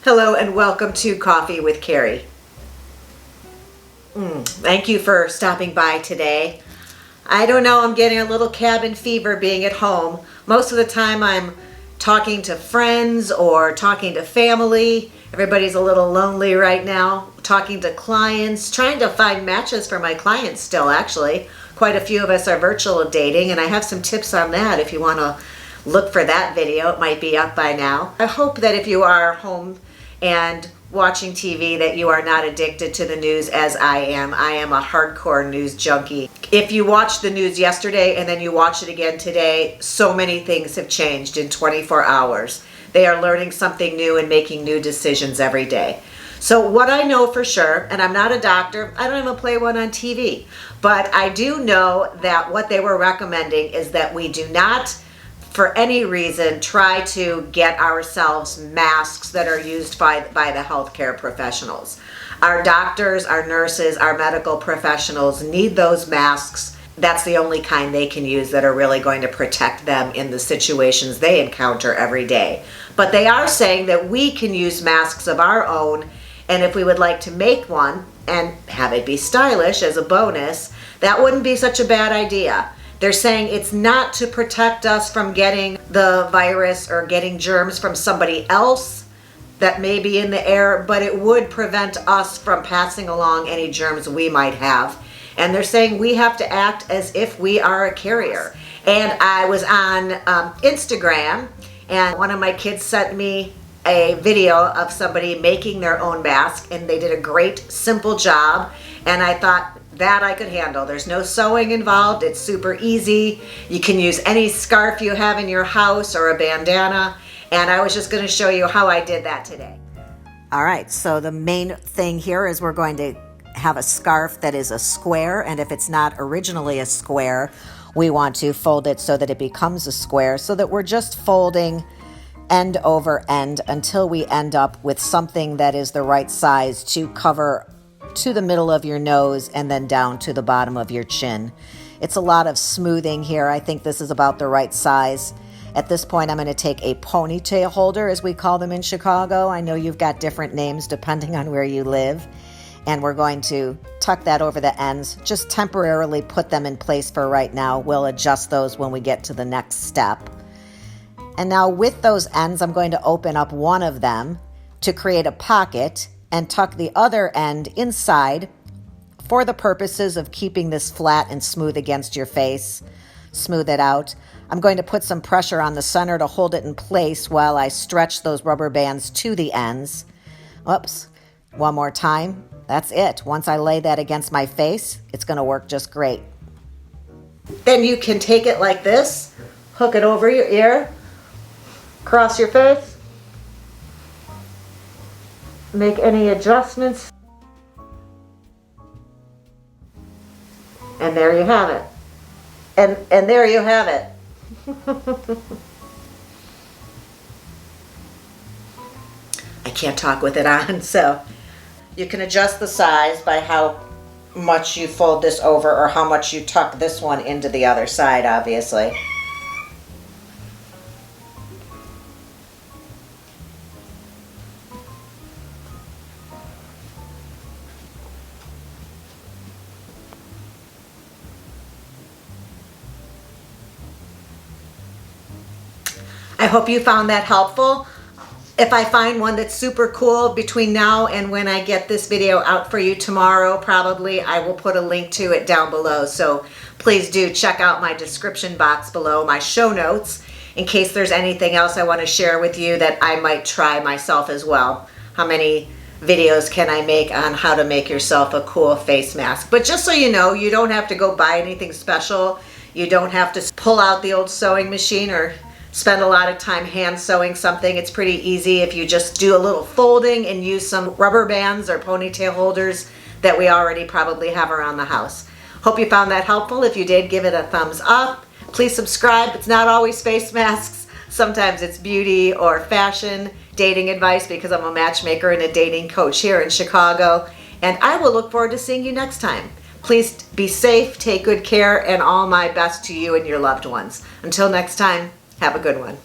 Hello and welcome to Coffee with Carey. Thank you for stopping by today. I don't know, I'm getting a little cabin fever being at home. Most of the time I'm talking to friends or talking to family. Everybody's a little lonely right now. Talking to clients, trying to find matches for my clients still actually. Quite a few of us are virtual dating and I have some tips on that if you want to look for that video. It might be up by now. I hope that if you are home and watching TV that you are not addicted to the news as I am. I am a hardcore news junkie. If you watched the news yesterday and then you watch it again today, so many things have changed in 24 hours. They are learning something new and making new decisions every day. So what I know for sure, and I'm not a doctor, I don't even play one on TV, but I do know that what they were recommending is that we do not for any reason try to get ourselves masks that are used by the healthcare professionals. Our doctors, our nurses, our medical professionals need those masks. That's the only kind they can use that are really going to protect them in the situations they encounter every day. But they are saying that we can use masks of our own, and if we would like to make one and have it be stylish as a bonus, that wouldn't be such a bad idea. They're saying it's not to protect us from getting the virus or getting germs from somebody else that may be in the air, but it would prevent us from passing along any germs we might have. And they're saying we have to act as if we are a carrier. And I was on Instagram, and one of my kids sent me a video of somebody making their own mask, and they did a great, simple job. And I thought, that I could handle. There's no sewing involved. It's super easy. You can use any scarf you have in your house or a bandana. And I was just going to show you how I did that today. All right, so the main thing here is we're going to have a scarf that is a square. And if it's not originally a square, we want to fold it so that it becomes a square, so that we're just folding end over end until we end up with something that is the right size to cover to the middle of your nose and then down to the bottom of your chin. It's a lot of smoothing here. I think this is about the right size. At this point, I'm going to take a ponytail holder, as we call them in Chicago. I know you've got different names depending on where you live. And we're going to tuck that over the ends, just temporarily put them in place for right now. We'll adjust those when we get to the next step. And now with those ends, I'm going to open up one of them to create a pocket and tuck the other end inside for the purposes of keeping this flat and smooth against your face. Smooth it out. I'm going to put some pressure on the center to hold it in place while I stretch those rubber bands to the ends. Oops. One more time. That's it. Once I lay that against my face, it's going to work just great. Then you can take it like this, hook it over your ear, cross your face, make any adjustments, and there you have it. And there you have it. I can't talk with it on, so you can adjust the size by how much you fold this over or how much you tuck this one into the other side, obviously. I hope you found that helpful. If I find one that's super cool between now and when I get this video out for you tomorrow, probably, I will put a link to it down below. So please do check out my description box below, my show notes, in case there's anything else I want to share with you that I might try myself as well. How many videos can I make on how to make yourself a cool face mask? But just so you know, you don't have to go buy anything special. You don't have to pull out the old sewing machine or spend a lot of time hand sewing something. It's pretty easy if you just do a little folding and use some rubber bands or ponytail holders that we already probably have around the house. Hope you found that helpful. If you did, give it a thumbs up. Please subscribe. It's not always face masks. Sometimes it's beauty or fashion, dating advice, because I'm a matchmaker and a dating coach here in Chicago. And I will look forward to seeing you next time. Please be safe, take good care, and all my best to you and your loved ones. Until next time, have a good one.